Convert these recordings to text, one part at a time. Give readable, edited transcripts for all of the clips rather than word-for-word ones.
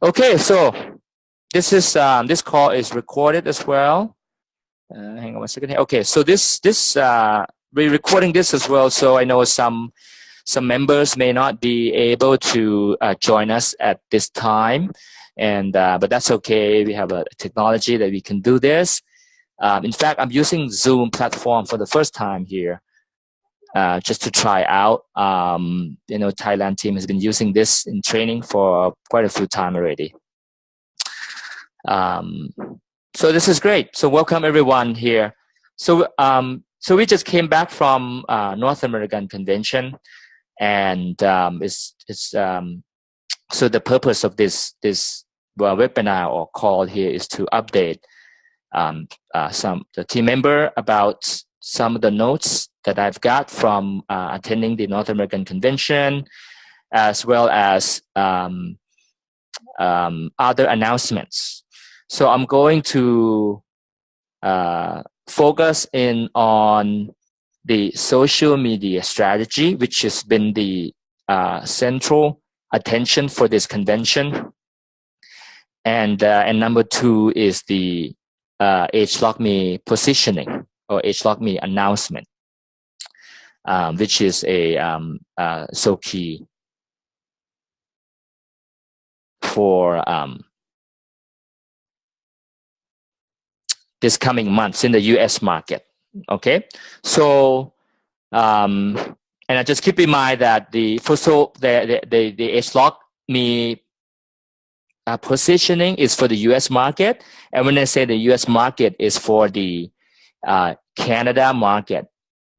Okay, so this call is recorded as well. Hang on one second here. Okay, so we're recording this as well. So I know some members may not be able to join us at this time, and but that's okay. We have a technology that we can do this. In fact, I'm using Zoom platform for the first time here. Just to try out. Thailand team has been using this in training for quite a few time already. So this is great. So welcome everyone here. So we just came back from North American Convention, and so the purpose of this webinar or call here is to update the team member about some of the notes that I've got from attending the North American Convention, as well as other announcements. So I'm going to focus in on the social media strategy, which has been the central attention for this convention. And number two is the HLockMe positioning or HLockMe announcement, which is so key for this coming months in the U.S. market. Okay, so and I just keep in mind that the HLockMe positioning is for the U.S. market, and when I say the U.S. market is for the Canada market,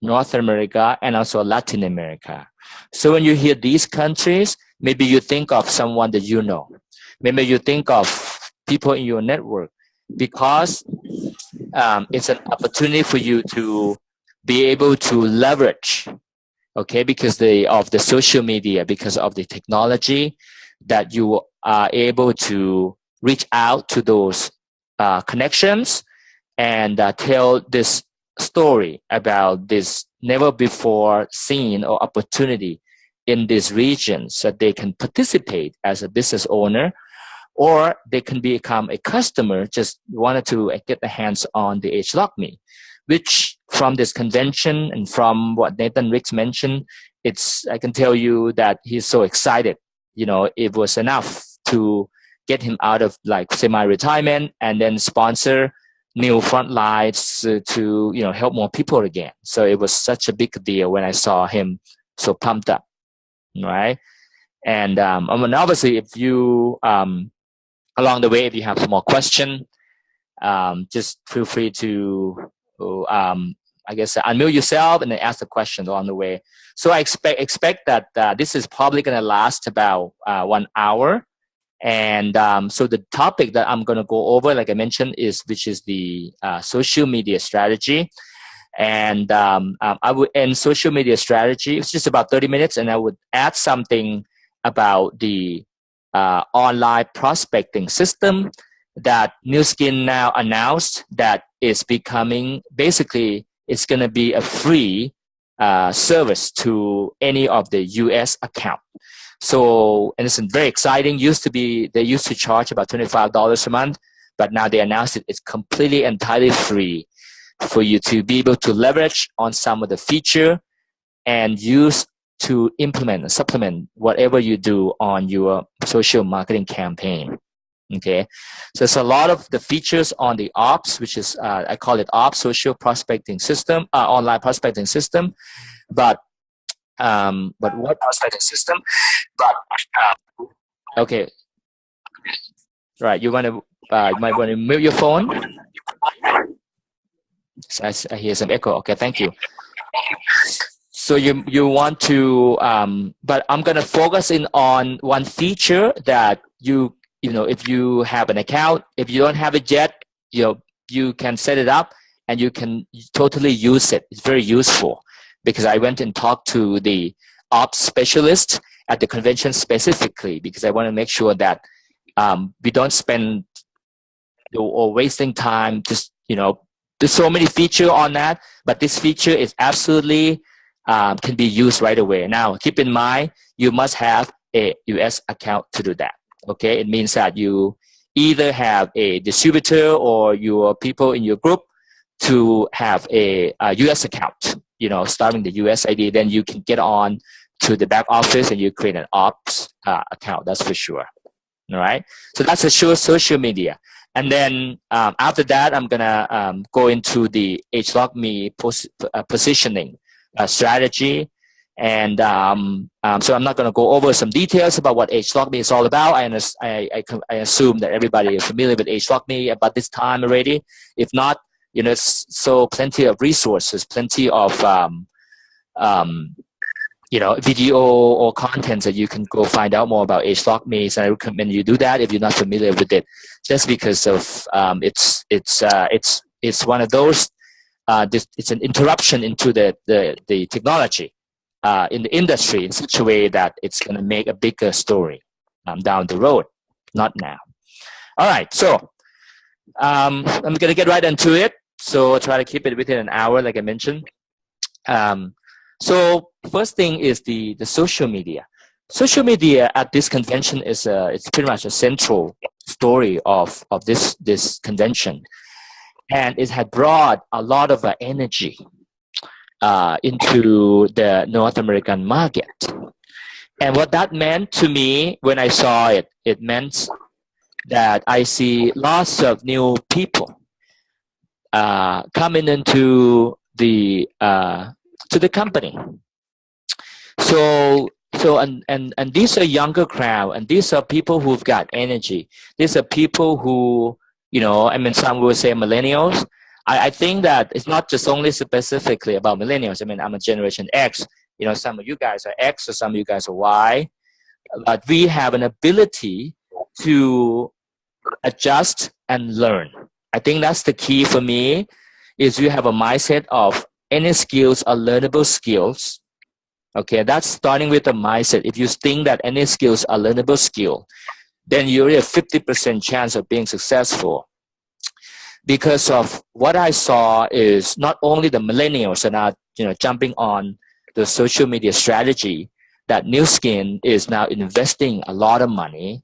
North America, and also Latin America. So when you hear these countries, maybe you think of someone that you know. Maybe you think of people in your network, because it's an opportunity for you to be able to leverage, okay, because of the social media, because of the technology, that you are able to reach out to those connections and tell this story about this never before seen or opportunity in these regions, so that they can participate as a business owner, or they can become a customer, just wanted to get the hands on the HLockMe, which from this convention and from what Nathan Ricks mentioned, I can tell you that he's so excited. It was enough to get him out of like semi-retirement and then sponsor new front lines to help more people again. So it was such a big deal when I saw him so pumped up, right? And obviously, if you along the way, if you have some more question, just feel free to unmute yourself and then ask the question along the way. So I expect that this is probably going to last about 1 hour. And so the topic that I'm going to go over, like I mentioned, which is the social media strategy. And I would end social media strategy. It's just about 30 minutes, and I would add something about the online prospecting system that Nu Skin now announced that is becoming, basically, it's going to be a free service to any of the US account. So, and it's very exciting. They used to charge about $25 a month, but now they announced it's completely entirely free for you to be able to leverage on some of the feature and use to implement and supplement whatever you do on your social marketing campaign. Okay, so it's a lot of the features on the ops, which is I call it ops, social prospecting system, online prospecting system. But what prospecting system? Okay, right. You might want to mute your phone. So I hear some echo. Okay, thank you. So you want to, but I'm gonna focus in on one feature that if you have an account, if you don't have it yet, you can set it up and you can totally use it. It's very useful, because I went and talked to the ops specialist at the convention specifically, because I want to make sure that we don't spend or wasting time. Just there's so many features on that, but this feature is absolutely can be used right away. Now, keep in mind, you must have a US account to do that. Okay, it means that you either have a distributor or your people in your group to have a US account, starting the US ID, then you can get on to the back office and you create an ops account, that's for sure. All right, so that's a sure social media. And then after that, I'm gonna go into the HLogMe positioning strategy. And so I'm not going to go over some details about what HLogMe is all about. I assume that everybody is familiar with HLogMe about this time already. If not, so plenty of resources, plenty of video or content that you can go find out more about HLogMe. So I recommend you do that if you're not familiar with it, just because of it's one of those. It's an interruption into the technology. In the industry in such a way that it's going to make a bigger story down the road, not now. All right, so I'm going to get right into it. So I'll try to keep it within an hour, like I mentioned. So first thing is the social media. Social media at this convention is it's pretty much a central story of this convention, and it had brought a lot of energy into the North American market. And what that meant to me when I saw it, it meant that I see lots of new people coming into the company. So and these are younger crowd, and these are people who've got energy. These are people who, some will say millennials. I think that it's not just only specifically about millennials. I'm a Generation X. Some of you guys are X or some of you guys are Y. But we have an ability to adjust and learn. I think that's the key for me, is you have a mindset of any skills are learnable skills. Okay, that's starting with the mindset. If you think that any skills are learnable skill, then you have 50% chance of being successful. Because of what I saw is not only the millennials are now jumping on the social media strategy, that Nu Skin is now investing a lot of money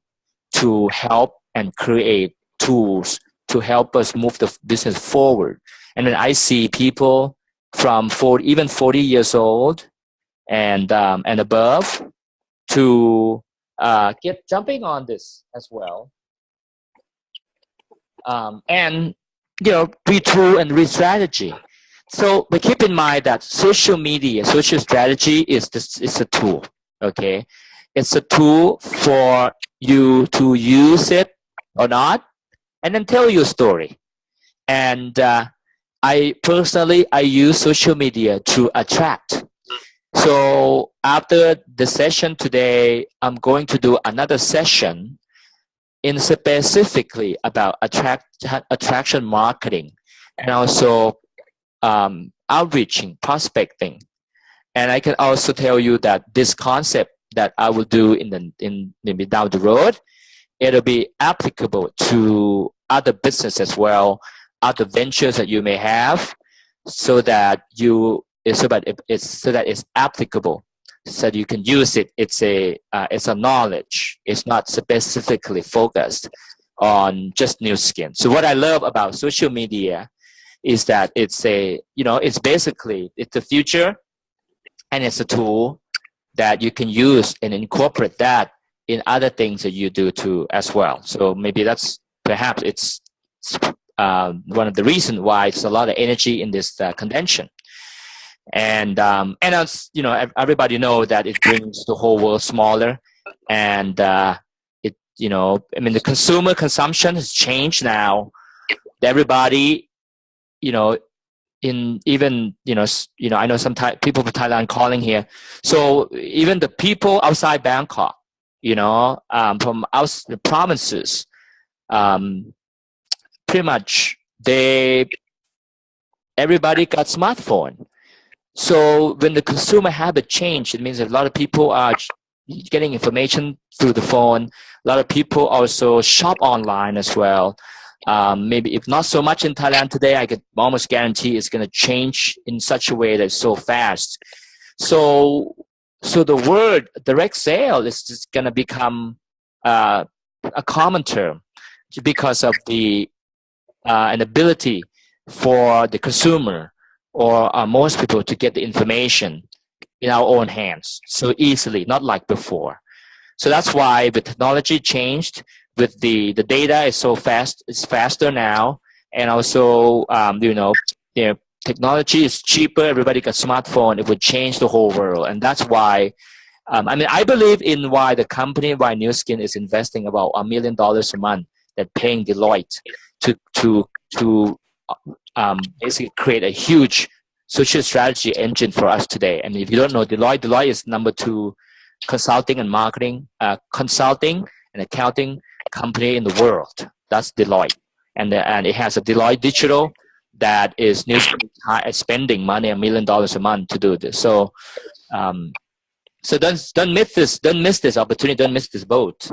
to help and create tools to help us move the business forward. And then I see people from even 40 years old and above to get jumping on this as well. And retool and re-strategy. So, but keep in mind that social media, social strategy is a tool. Okay, it's a tool for you to use it or not, and then tell your story. And I personally use social media to attract. So after the session today, I'm going to do another session in specifically about attraction marketing, and also outreaching, prospecting. And I can also tell you that this concept that I will do in maybe down the road, it'll be applicable to other business as well, other ventures that you may have, so that it's applicable, so that you can use it. It's a knowledge. It's not specifically focused on just Nu Skin. So what I love about social media is that it's basically the future, and it's a tool that you can use and incorporate that in other things that you do too as well. So maybe that's perhaps it's one of the reasons why it's a lot of energy in this convention. And as everybody know that it brings the whole world smaller, and the consumer consumption has changed now. Everybody, in even I know some people from Thailand calling here. So even the people outside Bangkok, from the provinces, pretty much everybody got smartphone. So when the consumer habit change, it means that a lot of people are getting information through the phone. A lot of people also shop online as well. Maybe if not so much in Thailand today, I could almost guarantee it's going to change in such a way that's so fast. So the word direct sale is just going to become a common term because of the an ability for the consumer or most people to get the information in our own hands so easily, not like before. So that's why the technology changed. With the data is so fast, it's faster now, and also technology is cheaper. Everybody got smartphone. It would change the whole world, and that's why. I believe in why the company, why New Skin is investing about $1 million a month, that paying Deloitte to basically create a huge social strategy engine for us today. And if you don't know Deloitte is number 2 consulting and marketing, consulting and accounting company in the world. That's Deloitte, and it has a Deloitte Digital that is New Skin spending money $1 million a month to do this. So. So don't miss this. Don't miss this opportunity. Don't miss this boat.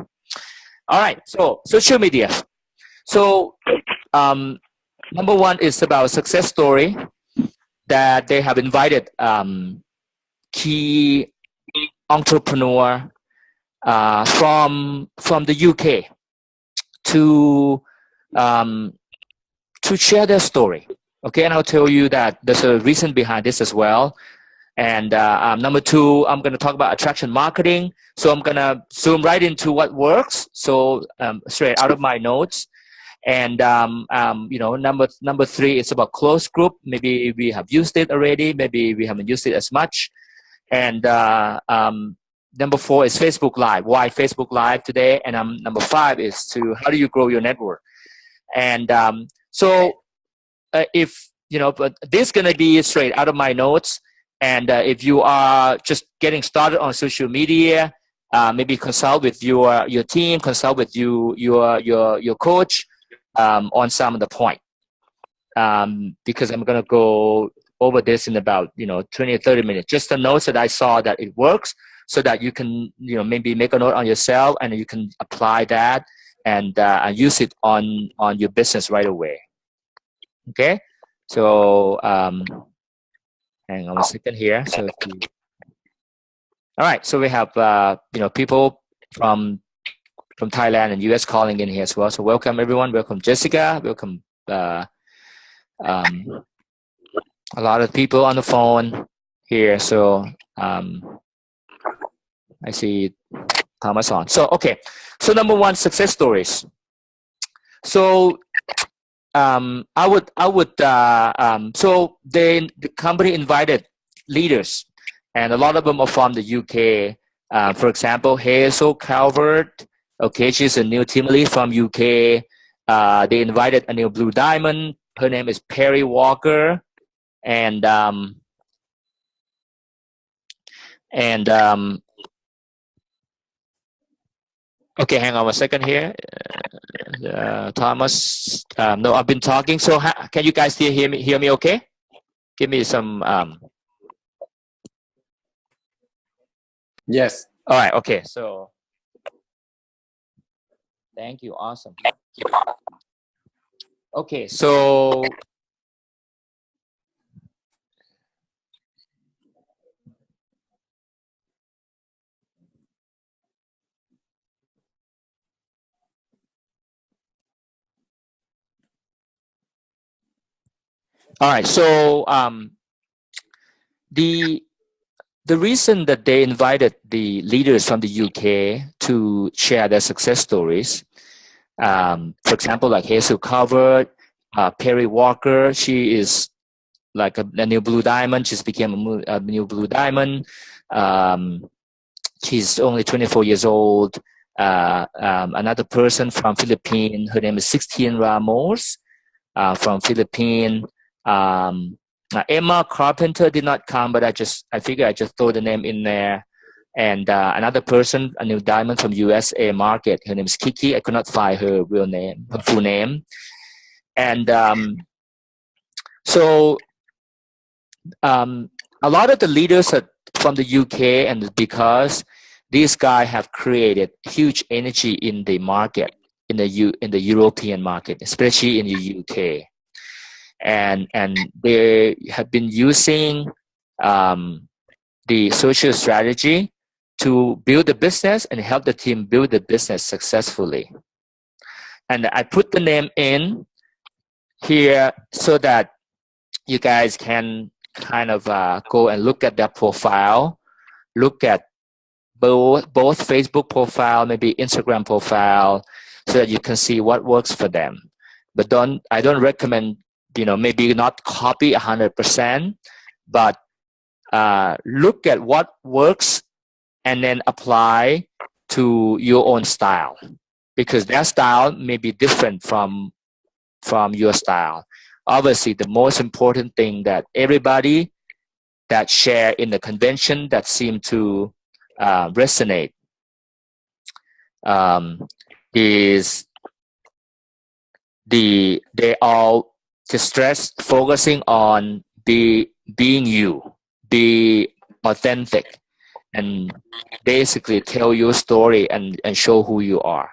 All right. So social media. So number 1 is about success story that they have invited key entrepreneur from the UK to share their story. Okay, and I'll tell you that there's a reason behind this as well. And number 2, I'm going to talk about attraction marketing. So I'm going to zoom right into what works. So straight out of my notes. And number 3 is about closed group. Maybe we have used it already. Maybe we haven't used it as much. And number 4 is Facebook Live. Why Facebook Live today? And number 5 is to how do you grow your network? And but this is going to be straight out of my notes. And if you are just getting started on social media, maybe consult with your team, consult with your coach on some of the point. Because I'm going to go over this in about 20 or 30 minutes. Just the notes that I saw that it works, so that you can maybe make a note on yourself and you can apply that and use it on your business right away. Okay, so. Hang on a second here. So, all right. So we have people from Thailand and US calling in here as well. So welcome everyone. Welcome Jessica. Welcome a lot of people on the phone here. So I see Thomas on. So okay. So number 1, success stories. So. So the company invited leaders, and a lot of them are from the UK. For example, Hazel Calvert. Okay, she's a new team lead from UK. They invited a new Blue Diamond. Her name is Perry Walker, and okay, hang on a second here. Thomas, no, I've been talking. So can you guys still hear me okay? Give me some. Yes. All right. Okay. So thank you. Awesome. Okay. So all right. So the reason that they invited the leaders from the UK to share their success stories, for example, like Hazel Calvert, Perry Walker, she is like a new Blue Diamond. She's became a new Blue Diamond. She's only 24 years old. Another person from Philippines, her name is 16 Ramos from Philippines. Emma Carpenter did not come, but I figured I just throw the name in there. And another person, a new diamond from USA market. Her name is Kiki. I could not find her real name, her full name. And a lot of the leaders are from the UK, and because these guys have created huge energy in the market, in the European market, especially in the UK. And they have been using the social strategy to build the business and help the team build the business successfully. And I put the name in here so that you guys can kind of go and look at their profile, look at both Facebook profile, maybe Instagram profile, so that you can see what works for them. But I don't recommend, maybe not copy 100%, but look at what works and then apply to your own style, because their style may be different from your style. Obviously, the most important thing that everybody that share in the convention that seem to resonate is they all stress focusing on being you, be authentic, and basically tell your story and show who you are.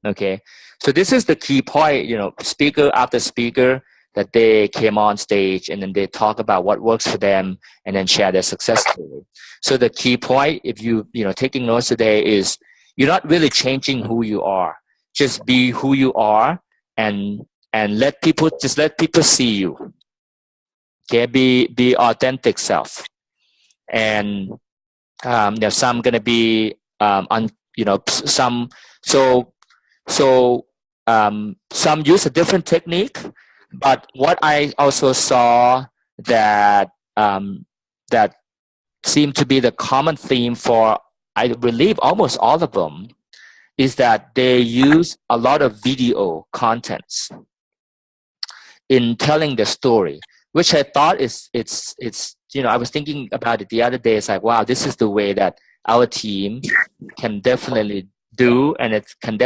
Okay, so this is the key point. Speaker after speaker, that they came on stage and then they talk about what works for them and then share their success story. So the key point, if you taking notes today, is you're not really changing who you are. Just be who you are and let people see you. Okay, be authentic self. And there's some gonna be some some use a different technique. But what I also saw that that seemed to be the common theme for, I believe, almost all of them, is that they use a lot of video contents in telling the story, which I thought it's I was thinking about it the other day. It's like, wow, this is the way that our team can definitely do, and it can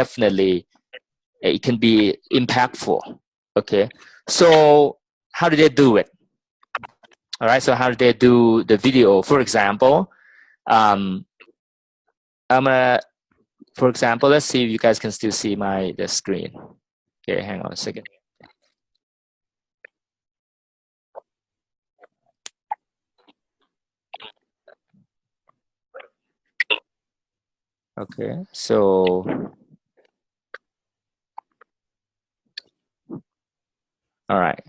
be impactful. Okay, so how do they do it? All right, so how do they do the video? For example, for example, let's see if you guys can still see the screen. Okay, hang on a second. Okay, so all right.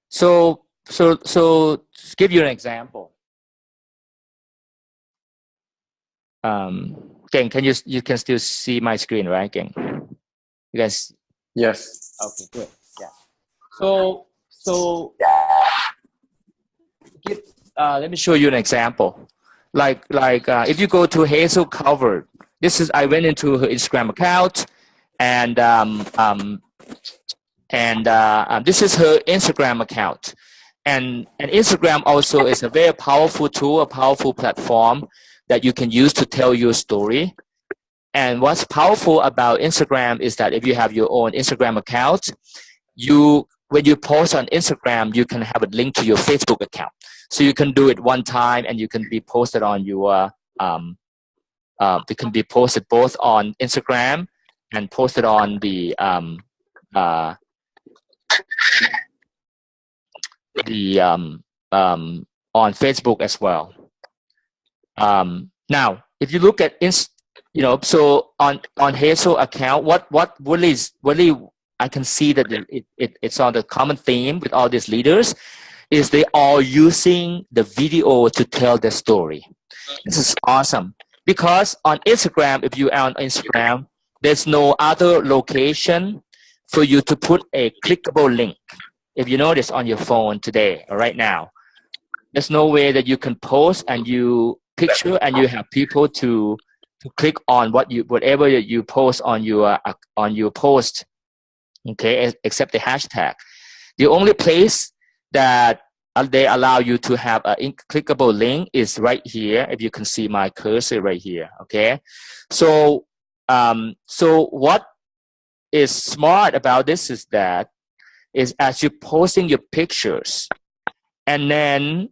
So to give you an example. Gang, you can still see my screen, right, Gang? You guys? Yes. Okay, good. Yeah. So let me show you an example. Like if you go to Hazel Calvert, I went into her Instagram account, and this is her Instagram account. And Instagram also is a very powerful tool, a powerful platform that you can use to tell your story. And what's powerful about Instagram is that if you have your own Instagram account, when you post on Instagram, you can have a link to your Facebook account. So you can do it one time, and you can be posted on your it can be posted both on Instagram and posted on the on Facebook as well. Now, if you look at so on Hazel account, what really I can see that it's on the common theme with all these leaders is they are using the video to tell their story. This is awesome, because on Instagram, if you are on Instagram, there's no other location for you to put a clickable link. If you notice on your phone today or right now, there's no way that you can post and you picture and you have people to click on whatever you post on your post. Okay, except the hashtag. The only place that they allow you to have a clickable link is right here. If you can see my cursor right here. Okay, so what is smart about this is that as you're posting your pictures, and then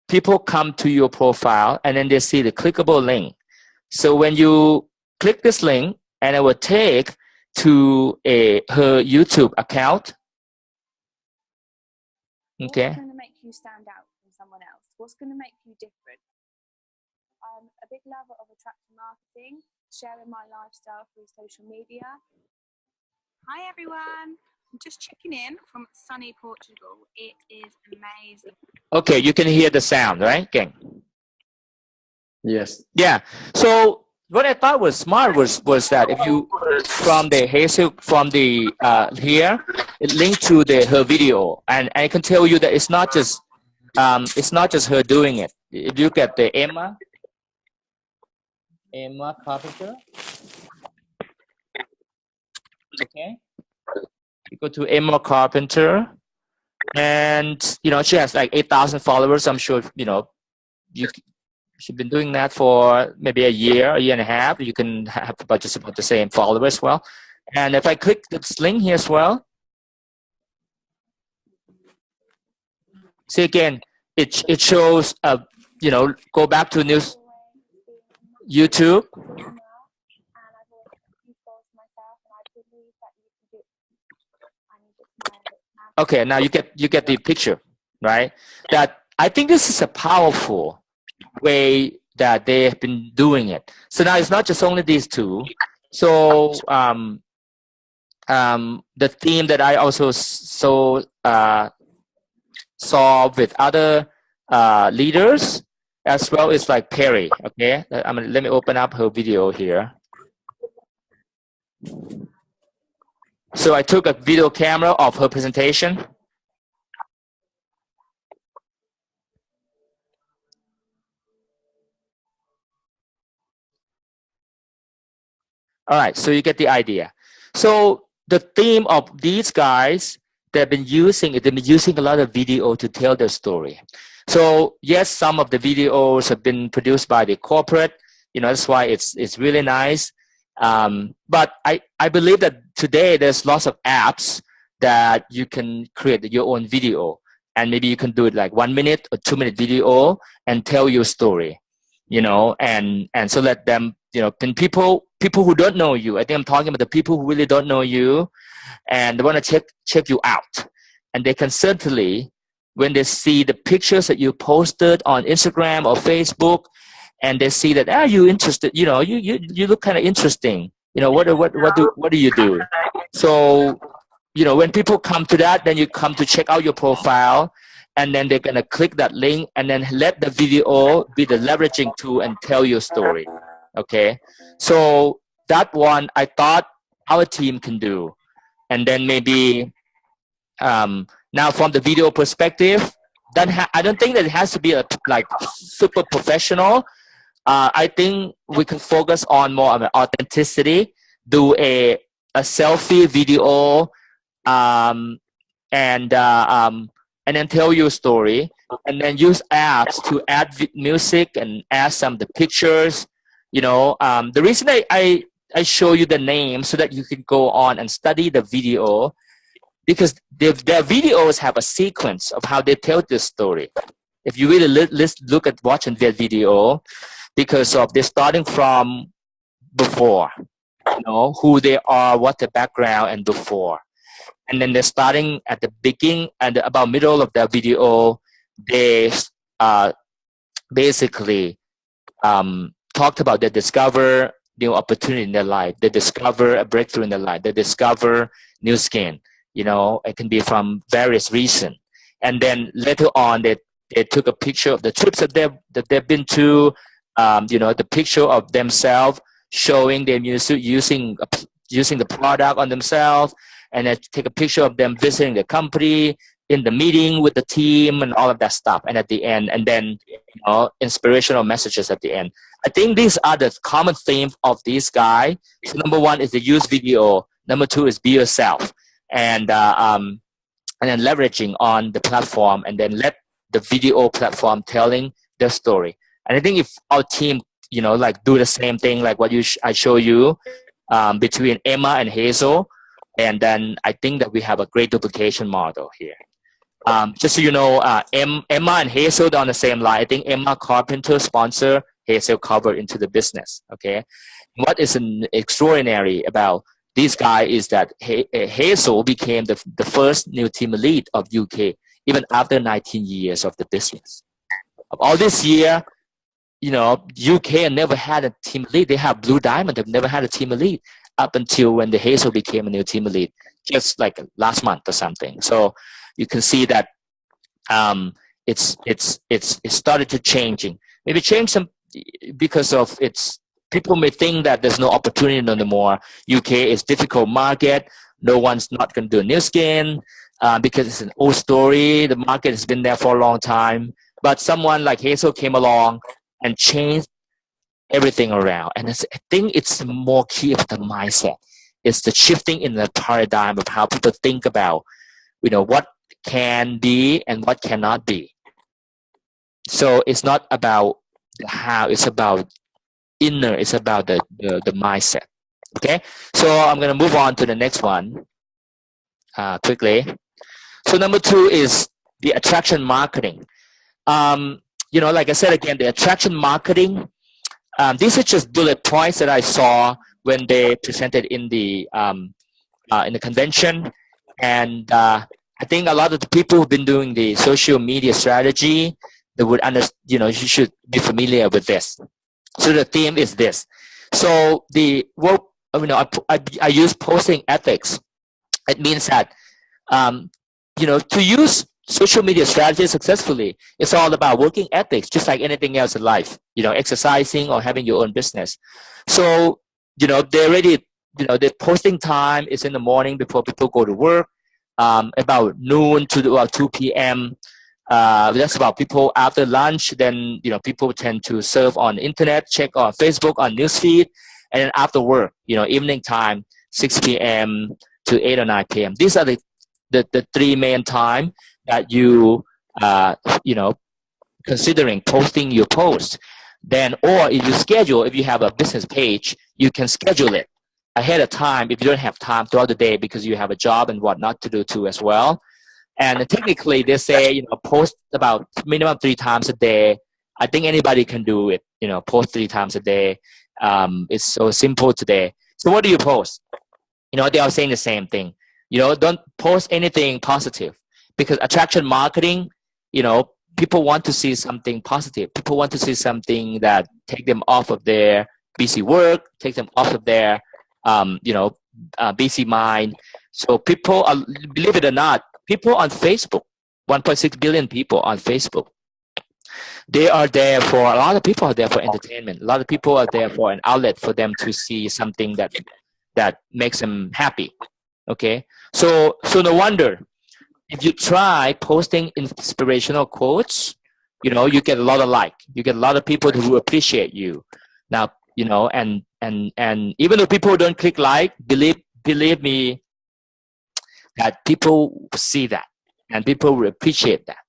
people come to your profile and then they see the clickable link. So when you click this link, and it will take to her YouTube account. Okay. What's going to make you stand out from someone else? What's going to make you different? I'm a big lover of attraction marketing, sharing my lifestyle through social media. Hi everyone, I'm just checking in from sunny Portugal. It is amazing. Okay, you can hear the sound, right, Gang? Yes. Yeah. So what I thought was smart was that if you from the Hazel from the here, it linked to her video, and I can tell you that it's not just her doing it. If you look at the Emma Carpenter, okay, you go to Emma Carpenter, and you know she has like 8,000 followers. I'm sure you know she's been doing that for maybe a year and a half. You can have about just about the same followers as well. And if I click this link here as well, see again, it shows you know, go back to news YouTube. Okay, now you get the picture, right? That I think this is a powerful way that they have been doing it. So now it's not just only these two. So the theme that I also saw with other leaders as well is like Perry. Okay, let me open up her video here. So I took a video camera of her presentation. All right, so you get the idea. So the theme of these guys, they've been using a lot of video to tell their story. So yes, some of the videos have been produced by the corporate. You know, that's why it's really nice. But I believe that today there's lots of apps that you can create your own video, and maybe you can do it like 1 minute or 2 minute video and tell your story. You know, and so let them, you know, people who don't know you. I think I'm talking about the people who really don't know you, and they want to check you out, and they can certainly, when they see the pictures that you posted on Instagram or Facebook, and they see that you interested, you know, you look kind of interesting. You know, what do you do? So, you know, when people come to that, then you come to check out your profile, and then they're gonna click that link, and then let the video be the leveraging tool and tell your story. Okay, so that one I thought our team can do, and then maybe now from the video perspective, I don't think that it has to be like super professional. I think we can focus on more of authenticity. Do a selfie video, and then tell your story, and then use apps to add music and add some of the pictures. You know, the reason I show you the name so that you can go on and study the video, because their videos have a sequence of how they tell this story. If you really look at watching their video, because of they're starting from before, you know, who they are, what the background, and before. And then they're starting at the beginning and about middle of the video. They basically talked about they discover new opportunity in their life. They discover a breakthrough in their life. They discover new skin. You know, it can be from various reasons. And then later on, they took a picture of the trips that they've been to. You know, the picture of themselves showing them using the product on themselves, and then take a picture of them visiting the company, in the meeting with the team, and all of that stuff. And at the end, and then, you know, inspirational messages at the end. I think these are the common themes of this guy. So number one is the use video. Number two is be yourself, and then leveraging on the platform, and then let the video platform telling their story. And I think if our team, you know, like do the same thing, like what I show you between Emma and Hazel, and then I think that we have a great duplication model here. Just so you know, Emma and Hazel are on the same line. I think Emma Carpenter sponsor, Hazel cover into the business. Okay, what is extraordinary about this guy is that Hazel became the first new team lead of UK, even after 19 years of the business. of all this year, UK never had a team elite. They have Blue Diamond. They've never had a team elite up until when the Hazel became a new team elite, just like last month or something. So you can see that it's started to changing. Maybe change some because of its. People may think that there's no opportunity no more. UK is difficult market. No one's not going to do new skin because it's an old story. The market has been there for a long time. But someone like Hazel came along and changed everything around. And I think it's more key of the mindset. It's the shifting in the paradigm of how people think about, what can be and what cannot be. So it's not about the how, it's about inner, it's about the mindset. Okay, so I'm going to move on to the next one quickly. So number 2 is the attraction marketing. Like I said again, the attraction marketing, these are just bullet points that I saw when they presented in the convention. And I think a lot of the people who've been doing the social media strategy, they would understand, you should be familiar with this. So the theme is this. So I use posting ethics. It means that, to use social media strategy successfully, it's all about working ethics, just like anything else in life, exercising or having your own business. So, they're already, the posting time is in the morning before people go to work, about noon to about 2 p.m. That's about people after lunch. Then, people tend to surf on the internet, check on Facebook, on newsfeed, and then after work, evening time, 6 p.m. to 8 or 9 p.m. These are the 3 main time that you, considering posting your post. Then, or if you schedule, if you have a business page, you can schedule it ahead of time if you don't have time throughout the day because you have a job and whatnot to do too as well. And technically, they say, post about minimum 3 times a day. I think anybody can do it, post 3 times a day. It's so simple today. So what do you post? They are saying the same thing. Don't post anything positive because attraction marketing, people want to see something positive. People want to see something that take them off of their busy work, take them off of their, busy mind. So people, believe it or not, people on Facebook, 1.6 billion people on Facebook, they are there for, a lot of people are there for entertainment. A lot of people are there for an outlet for them to see something that makes them happy. Okay, so no wonder if you try posting inspirational quotes, you get a lot of you get a lot of people who appreciate you. Now, and even though people don't click like, believe me, that people see that and people will appreciate that.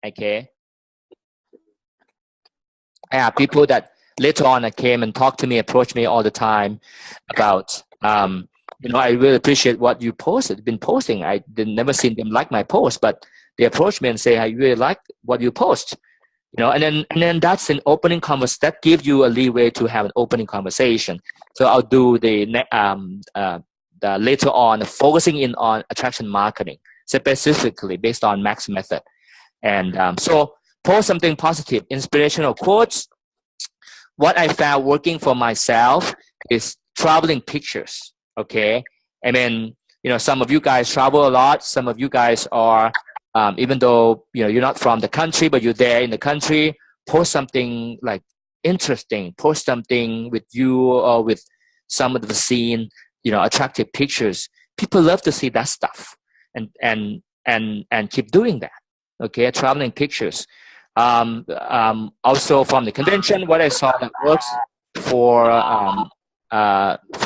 Okay. Yeah, people that later on came and talked to me, approached me all the time about, I really appreciate what you posted, been posting. I never seen them like my post, but they approached me and say, I really like what you post. And then that's an opening conversation that gives you a leeway to have an opening conversation. So I'll do the later on focusing in on attraction marketing, specifically based on Max method. And so post something positive, inspirational quotes. What I found working for myself is traveling pictures. Okay. I mean, some of you guys travel a lot. Some of you guys are, even though, you're not from the country, but you're there in the country, post something like interesting, post something with you or with some of the scene, attractive pictures. People love to see that stuff and keep doing that. Okay. Traveling pictures. Also from the convention, what I saw that works for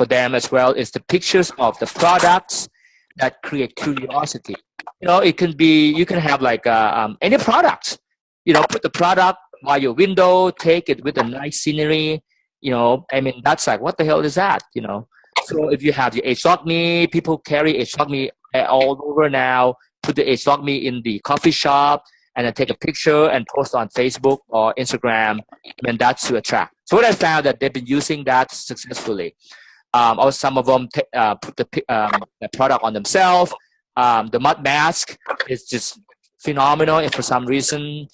them as well is the pictures of the products that create curiosity. It can be, you can have like any product, put the product by your window, take it with a nice scenery. I mean, that's like, what the hell is that? So if you have the me, people carry me all over now, put the me in the coffee shop and then take a picture and post on Facebook or Instagram, and that's to attract. So what I found that they've been using that successfully. Or some of them put the product on themselves. The mud mask is just phenomenal, and for some reason,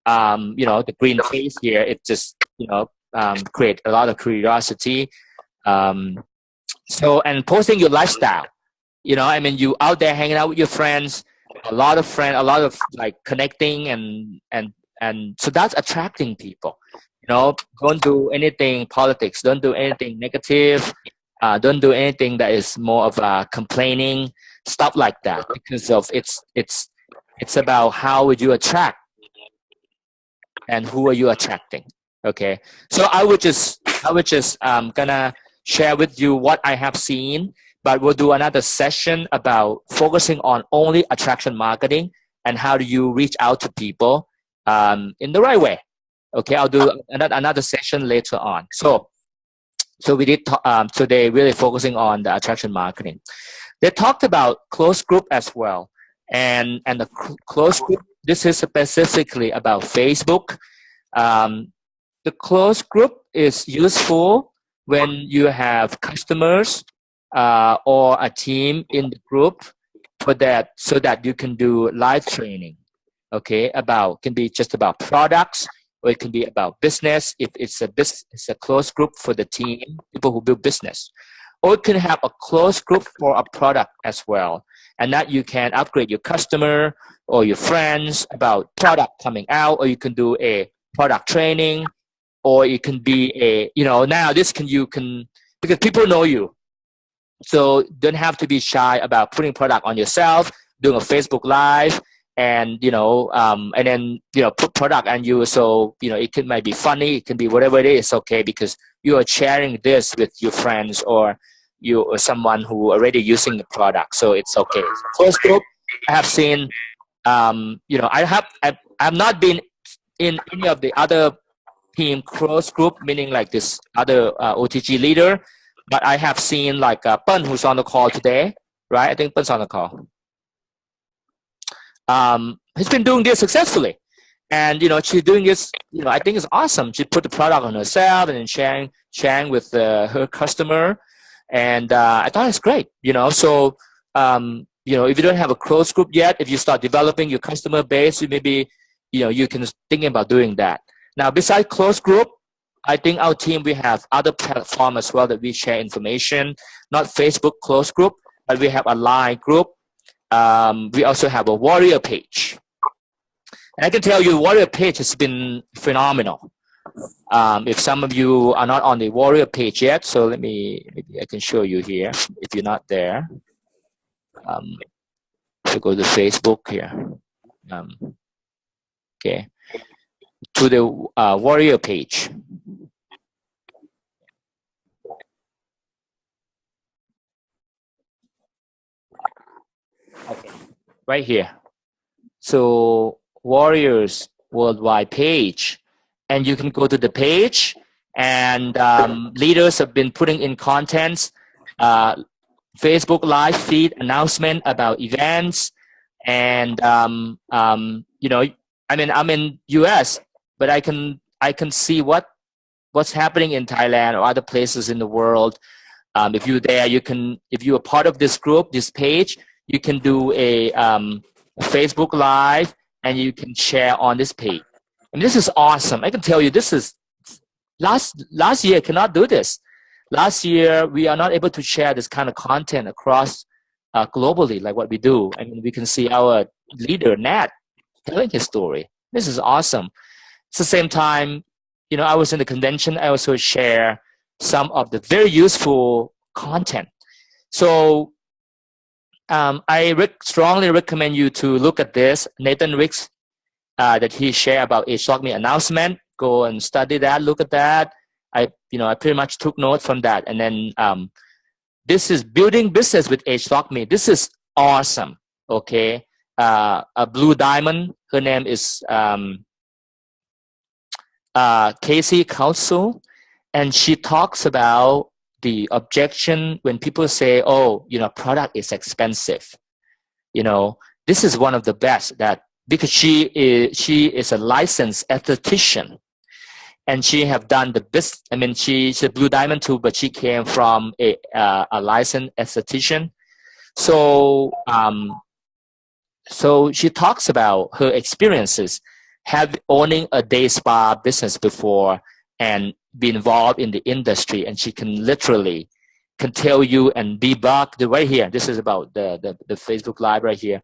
you know, the green face here, it just, you know, create a lot of curiosity. So, and posting your lifestyle, you know, I mean, you out there hanging out with your friends, a lot of friends, a lot of like connecting, and so that's attracting people. You know, don't do anything politics, don't do anything negative, don't do anything that is more of complaining, stuff like that, because of it's about how would you attract and who are you attracting. Okay, so I would just gonna share with you what I have seen, but we'll do another session about focusing on only attraction marketing and how do you reach out to people in the right way. Okay, I'll do another session later on. So we did today really focusing on the attraction marketing. They talked about closed group as well, and the closed group. This is specifically about Facebook. Um, the closed group is useful when you have customers or a team in the group for that, so that you can do live training. Okay, about can be just about products, or it can be about business. If it's a closed group for the team, people who build business, or you can have a closed group for a product as well, and that you can upgrade your customer or your friends about product coming out, or you can do a product training, or it can be a, you know, now this can, you can, because people know you, so don't have to be shy about putting product on yourself, doing a Facebook live, and and then put product on you. So it can might be funny, it can be whatever it is, okay, because you are sharing this with your friends or you or someone who already using the product, so it's okay. Closed group, I have seen. I've not been in any of the other team closed group, meaning like this other OTG leader, but I have seen like Pun, who's on the call today, right? I think Pun's on the call. He's been doing this successfully, and she's doing this. I think it's awesome. She put the product on herself and then sharing with her customer, and I thought it's great. So if you don't have a closed group yet, if you start developing your customer base, you maybe you can think about doing that. Now, besides closed group, I think our team, we have other platform as well that we share information. Not Facebook closed group, but we have a Line group. We also have a Warrior page. And I can tell you, Warrior page has been phenomenal. If some of you are not on the Warrior page yet, so maybe I can show you here if you're not there. So go to Facebook here. Okay. To the Warrior page. Okay, right here. So Warriors Worldwide page, and you can go to the page, and leaders have been putting in contents, Facebook live feed announcement about events, and I'm in US, but I can see what's happening in Thailand or other places in the world. If you're there, if you are part of this group, this page, you can do a Facebook live, and you can share on this page. And this is awesome. I can tell you, this is last year I cannot do this. Last year we are not able to share this kind of content across globally like what we do. I mean, we can see our leader Nat telling his story. This is awesome. At the same time, I was in the convention. I also share some of the very useful content. So I strongly recommend you to look at this. Nathan Ricks, that he shared about HLogMe announcement. Go and study that. Look at that. I pretty much took note from that. And then this is building business with HLogMe. This is awesome. Okay, a blue diamond. Her name is Casey Council, and she talks about the objection when people say, "Oh, product is expensive." This is one of the best, that because she is a licensed esthetician, and she have done the best. I mean, she's a blue diamond too, but she came from a licensed esthetician. So she talks about her experiences, have owning a day spa business before and be involved in the industry, and she can literally can tell you and debug the right here. This is about the Facebook Live right here.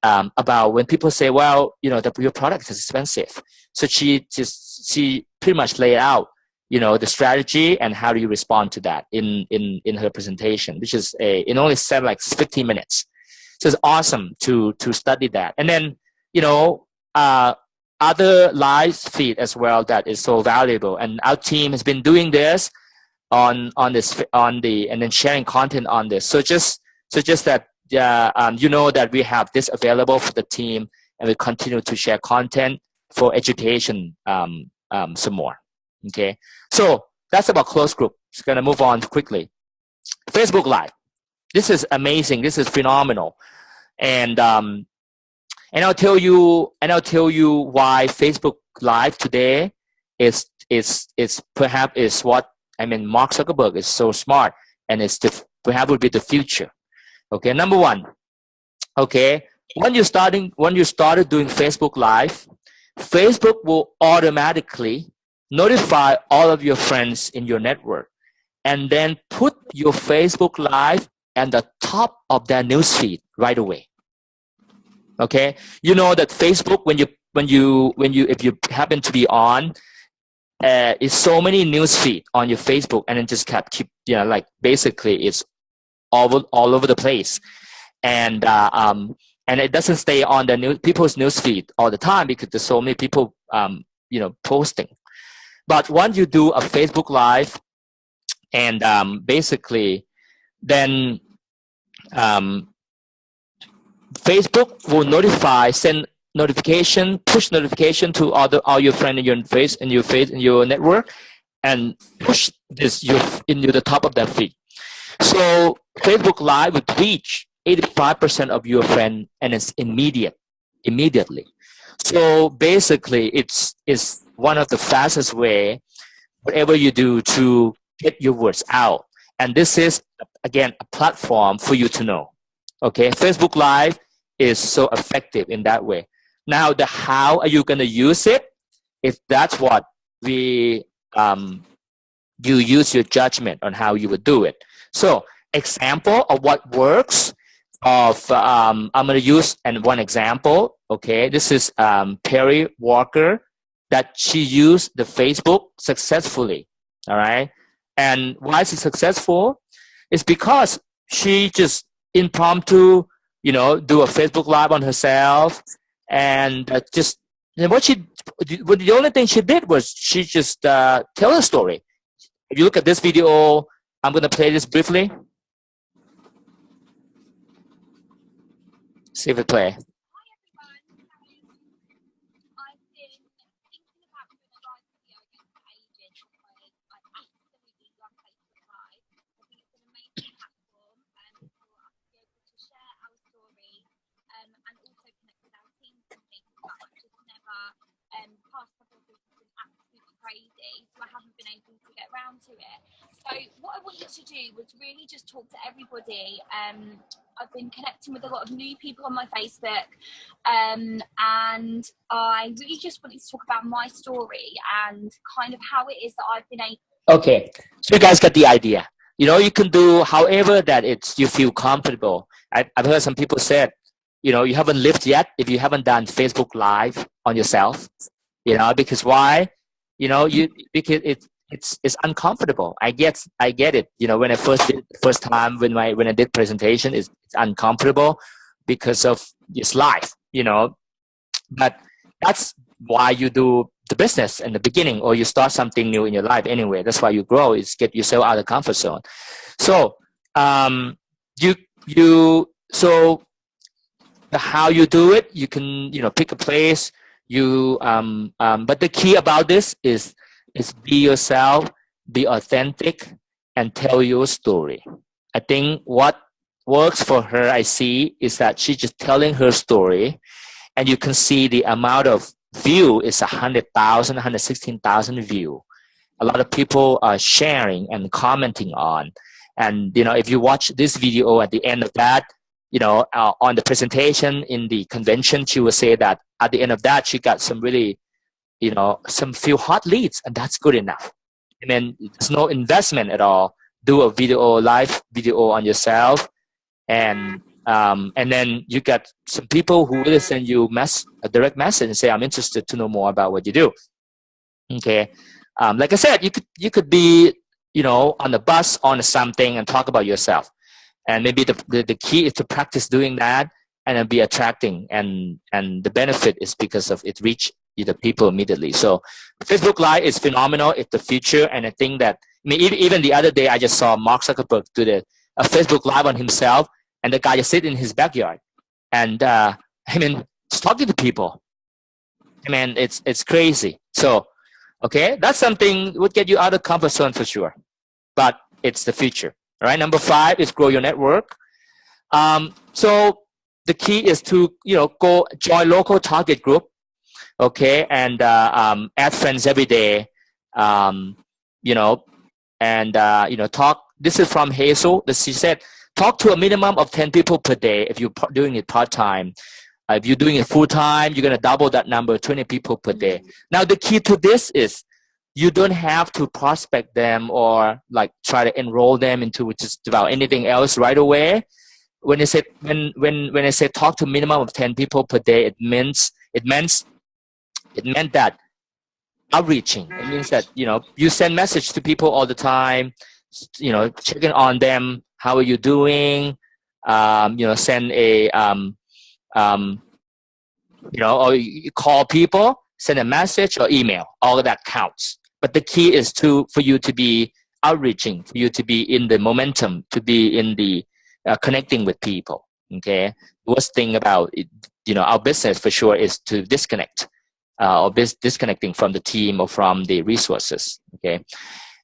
About when people say, well, you know, your product is expensive. So she pretty much laid out, you know, the strategy and how do you respond to that in her presentation, which is it only said like 15 minutes. So it's awesome to study that. And then, you know, other live feed as well that is so valuable. And our team has been doing this on the and then sharing content on this. So just that you know that we have this available for the team, and we continue to share content for education some more. Okay, so that's about closed group. Just gonna move on quickly. Facebook Live. This is amazing. This is phenomenal, and I'll tell you why Facebook Live today is perhaps is what I mean. Mark Zuckerberg is so smart, and it's perhaps would be the future. Okay, number one. Okay, when you started doing Facebook Live, Facebook will automatically notify all of your friends in your network, and then put your Facebook Live at the top of their newsfeed right away. Okay, you know that Facebook, when you if you happen to be on, is so many newsfeed on your Facebook, and it just keep you know, like basically it's all over the place, and it doesn't stay on the people's newsfeed all the time because there's so many people you know, posting. But once you do a Facebook Live, and basically then Facebook will send notification, push notification to all your friends in your network, and push this into the top of that feed. So Facebook Live would reach 85% of your friends, and it's immediately. So basically, it's one of the fastest way, whatever you do, to get your words out. And this is, again, a platform for you to know. Okay, Facebook Live is so effective in that way. Now, the how are you going to use it? If that's what you use your judgment on how you would do it. So, example of what works. I'm going to use one example. Okay, this is Perry Walker, that she used the Facebook successfully. All right, and why is it successful? It's because she just impromptu, you know, do a Facebook Live on herself, and the only thing she did was she just tell a story. If you look at this video, I'm going to play this briefly. See if it play. Hi everyone, I've been thinking about doing a live video again for ages because I absolutely love Facebook Live. I think it's an amazing platform for us to be able to share our story and also connect with our teams and things, but I've just never, past couple of weeks has been absolutely crazy, so I haven't been able to get around to it. So what I wanted to do was really just talk to everybody. I've been connecting with a lot of new people on my Facebook, and I really just wanted to talk about my story and kind of how it is that I've been able. Okay, so you guys got the idea. You know, you can do however that you feel comfortable. I've heard some people said, you know, you haven't lived yet if you haven't done Facebook Live on yourself. You know, because why? You know, because it's uncomfortable. I get it. You know, when I first time when I did presentation, it's uncomfortable because of this life. You know, but that's why you do the business in the beginning, or you start something new in your life anyway. That's why you grow, is get yourself out of the comfort zone. So so how you do it, you can, you know, pick a place. But the key about this is be yourself, be authentic, and tell your story. I think what works for her, I see, is that she's just telling her story, and you can see the amount of view is 100,000, 116,000 view. A lot of people are sharing and commenting on. And, you know, if you watch this video at the end of that, on the presentation in the convention, she will say that at the end of that, she got some really, some few hot leads, and that's good enough. I mean, there's no investment at all. Do a live video on yourself, and then you get some people who will send you a direct message and say, I'm interested to know more about what you do. Okay. Like I said, you could be, on the bus on something and talk about yourself. And maybe the key is to practice doing that and then be attracting. And the benefit is because of it reach the people immediately. So Facebook Live is phenomenal. It's the future. And I think that, even the other day, I just saw Mark Zuckerberg do a Facebook Live on himself. And the guy just sit in his backyard. And, just talking to people. It's crazy. So, okay, that's something would get you out of comfort zone for sure. But it's the future. All right, number 5 is grow your network. So the key is to go join local target group, okay, and add friends every day, and talk. This is from Hazel. She said, talk to a minimum of 10 people per day if you're doing it part time. If you're doing it full time, you're gonna double that number, 20 people per day. Now the key to this is, you don't have to prospect them or like try to enroll them into just about anything else right away. When I say when I say talk to minimum of 10 people per day, it meant that outreaching. It means that you send message to people all the time, checking on them. How are you doing? Send a or you call people, send a message or email. All of that counts. But the key is for you to be outreaching, for you to be in the momentum, to be in the connecting with people. Okay. The worst thing about it, our business for sure is to disconnect, or disconnecting from the team or from the resources. Okay.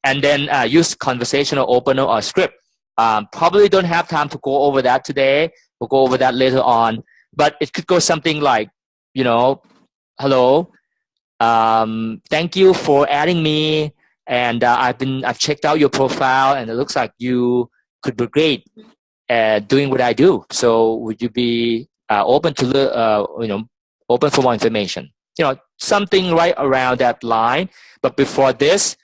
And then use conversational opener or script. Probably don't have time to go over that today. We'll go over that later on. But it could go something like, hello. Thank you for adding me, and I've checked out your profile, and it looks like you could be great at doing what I do. So would you be open to open for more information? Something right around that line. But before this,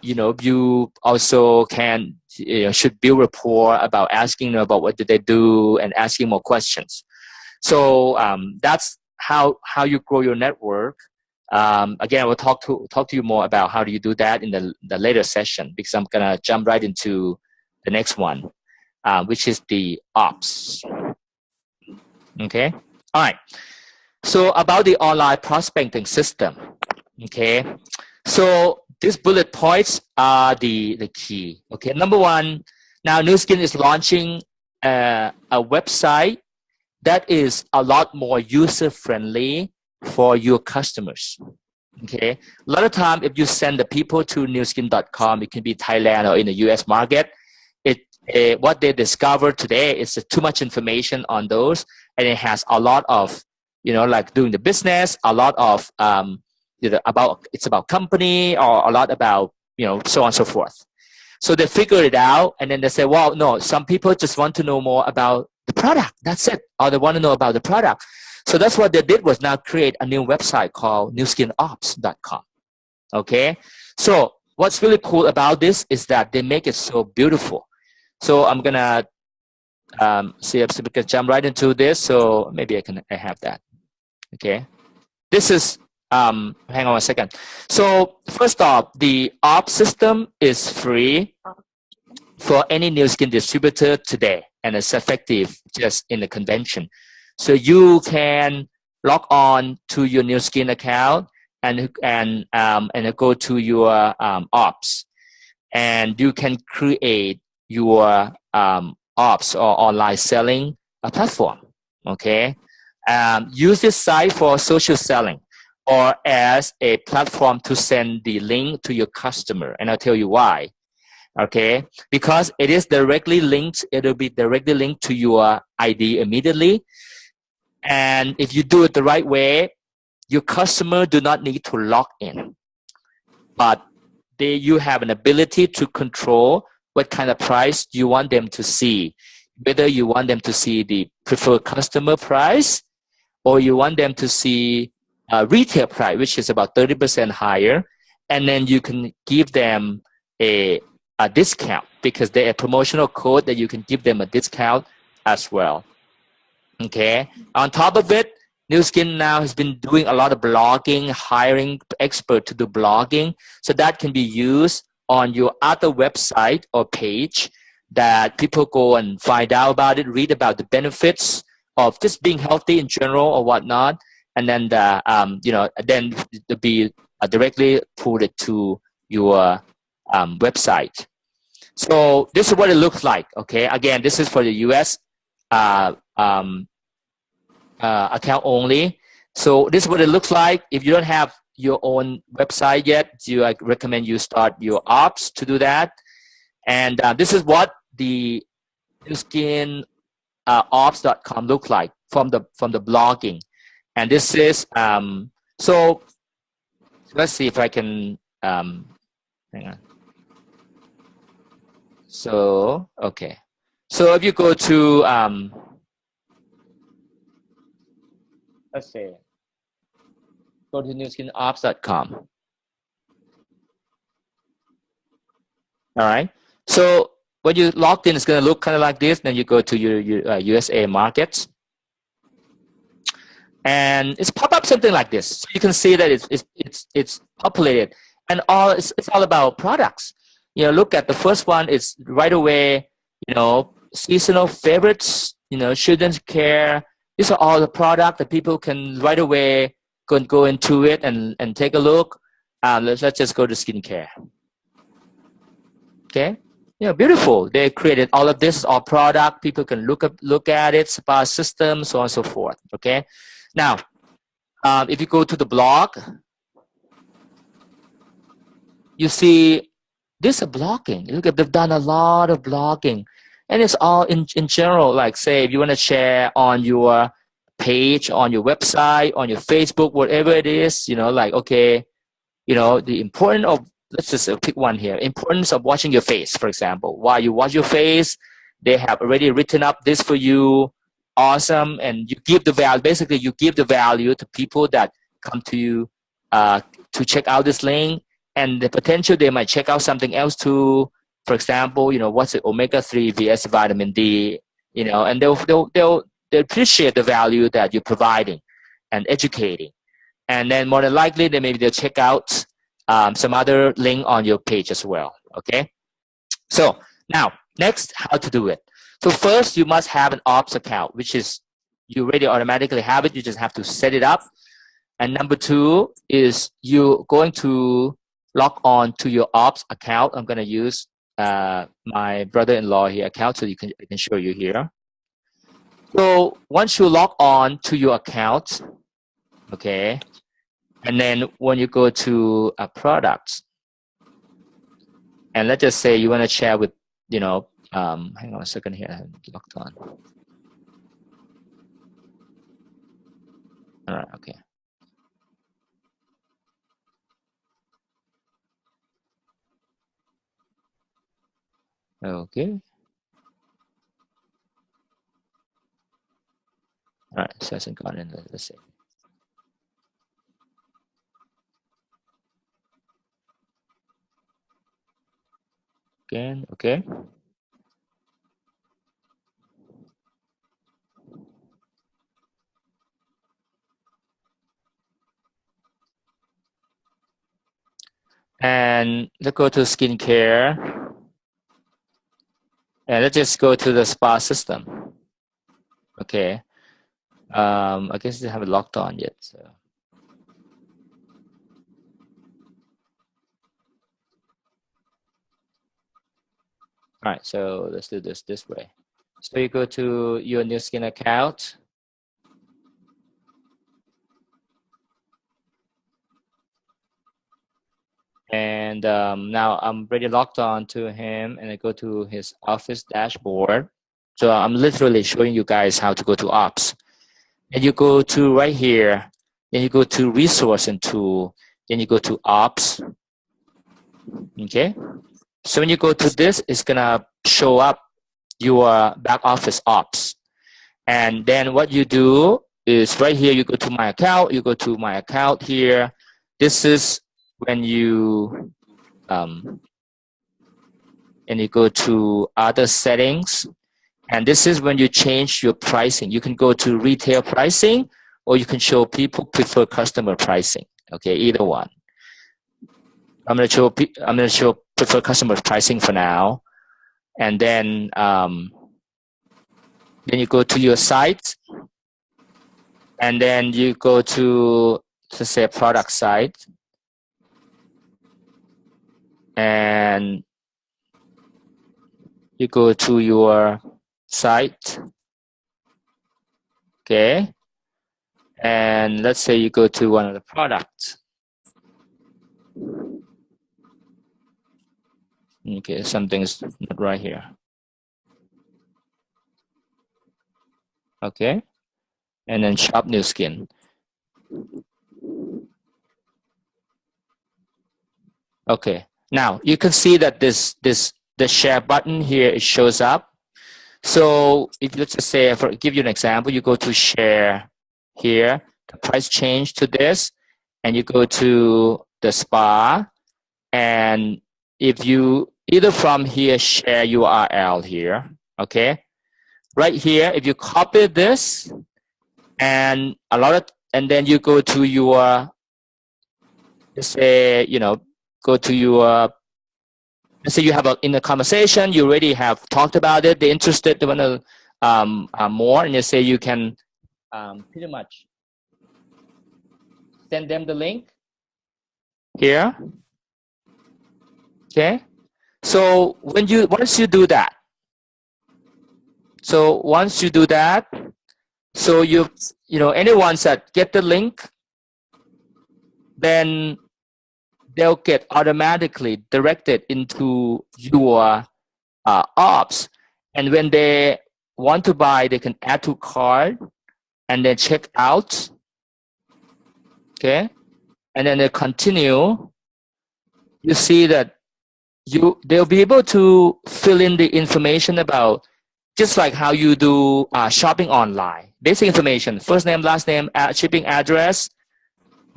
you also should build rapport about asking about what did they do and asking more questions. So that's how you grow your network. Again, we'll talk to you more about how do you do that in the later session, because I'm gonna jump right into the next one, which is the ops. Okay, all right. So about the online prospecting system. Okay, so these bullet points are the key. Okay, number 1. Now, Nu Skin is launching a website that is a lot more user friendly for your customers. Okay, a lot of time if you send the people to newskin.com, it can be Thailand or in the US market, what they discover today is too much information on those, and it has a lot of like doing the business, a lot of about company, or a lot about so on and so forth. So they figure it out, and then they say, well, no, some people just want to know more about the product. That's it. Or they want to know about the product. So that's what they did, was now create a new website called newskinops.com. Okay. So what's really cool about this is that they make it so beautiful. So I'm going to see if we can jump right into this. So maybe I have that. Okay. This is, hang on a second. So first off, the ops system is free for any Nu Skin distributor today, and it's effective just in the convention. So you can log on to your Nu Skin account and go to your ops, and you can create your ops or online selling platform. Okay, use this site for social selling or as a platform to send the link to your customer, and I'll tell you why. Okay, because it is directly linked. It will be directly linked to your ID immediately. And if you do it the right way, your customer do not need to log in, but you have an ability to control what kind of price you want them to see. whether you want them to see the preferred customer price or you want them to see retail price, which is about 30% higher. And then you can give them a discount because they're a promotional code that you can give them a discount as well. Okay. On top of it, Nu Skin now has been doing a lot of blogging, hiring expert to do blogging. So that can be used on your other website or page that people go and find out about it, read about the benefits of just being healthy in general or whatnot. And then, then to be directly put it to your website. So this is what it looks like. Okay. Again, this is for the US account only. So this is what it looks like. If you don't have your own website yet, I recommend you start your ops to do that. And this is what the NuSkin ops.com look like from the blogging. And this is so let's see if I can hang on. So okay. So if you go to let's see, go to newskinops.com. All right. So when you logged in, it's going to look kind of like this. Then you go to your USA markets, and it's pop up something like this. So you can see that it's populated, and it's all about products. You know, look at the first one. It's right away. You know, seasonal favorites. You know, children's care. These are all the products that people can right away go into it and take a look. Let's just go to skincare. Okay, you know, beautiful. They created all of this, all product. People can look at it, spa system, so on and so forth. Okay, now if you go to the blog, you see this is blogging. Look at, they've done a lot of blogging, and it's all in general. Like say, if you want to share on your page, on your website, on your Facebook, whatever it is, you know, like okay, you know, the importance of, let's just pick one here. Importance of washing your face, for example. While you wash your face, they have already written up this for you. Awesome. And you give the value, basically you give the value to people that come to you to check out this link, and the potential they might check out something else too. For example, you know, what's it, omega-3 vs vitamin D, you know, and they'll appreciate the value that you're providing and educating. And then more than likely, they'll check out some other link on your page as well. Okay. So now, next, how to do it. So first, you must have an ops account, which is you already automatically have it. You just have to set it up. And number two is you're going to log on to your ops account. I'm going to use my brother-in-law here account, so I can show you here. So once you log on to your account, okay, and then when you go to products, and let's just say you want to share with, you know, hang on a second here, I haven't logged on. All right, okay. Okay. All right, so it hasn't gone in. Let's see. Again, okay. And let's go to skincare. And let's just go to the spa system. Okay. I guess they haven't logged on yet. So. All right, so let's do this way. So you go to your Nu Skin account. And now I'm already logged on to him, and I go to his office dashboard. So I'm literally showing you guys how to go to ops. And you go to right here, then you go to resource and tool, then you go to ops. Okay. So when you go to this, it's gonna show up your back office ops. And then what you do is right here, you go to my account, you go to my account here. This is when you, and you go to other settings. And this is when you change your pricing. You can go to retail pricing, or you can show people prefer customer pricing. Okay, either one. I'm gonna show prefer customer pricing for now. And then you go to your site, and then you go to say product site, and you go to your site. Okay, and let's say you go to one of the products. Okay, something's not right here. Okay, and then shop new skin. Okay, now you can see that the share button here, it shows up. So if let's just say, for give you an example, you go to share here, the price change to this, and you go to the spa, and if you either from here share URL here, okay, right here, if you copy this and and then you go to your, let's say, go to your, let's say you have in a conversation, you already have talked about it, they're interested, they want to more, and you say you can pretty much send them the link here. Okay, so once you do that, so anyone that get the link, then they'll get automatically directed into your ops, and when they want to buy, they can add to cart and then check out. Okay, and then they continue. You see that they'll be able to fill in the information about, just like how you do shopping online. Basic information: first name, last name, shipping address.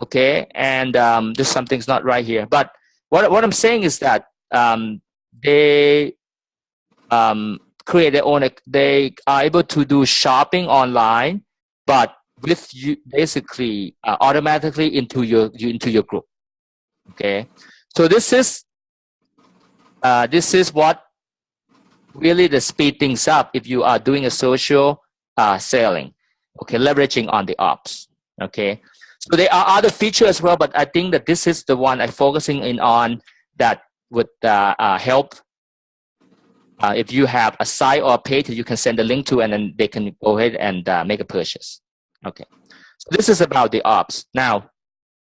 Okay, and just something's not right here. But what I'm saying is that they create their own. They are able to do shopping online, but with you basically automatically into your group. Okay, so this is what really the speed things up if you are doing a social selling. Okay, leveraging on the ops. Okay, so there are other features as well, but I think that this is the one I'm focusing in on that would help. If you have a site or a page that you can send a link to, and then they can go ahead and make a purchase. Okay, so this is about the ops. Now,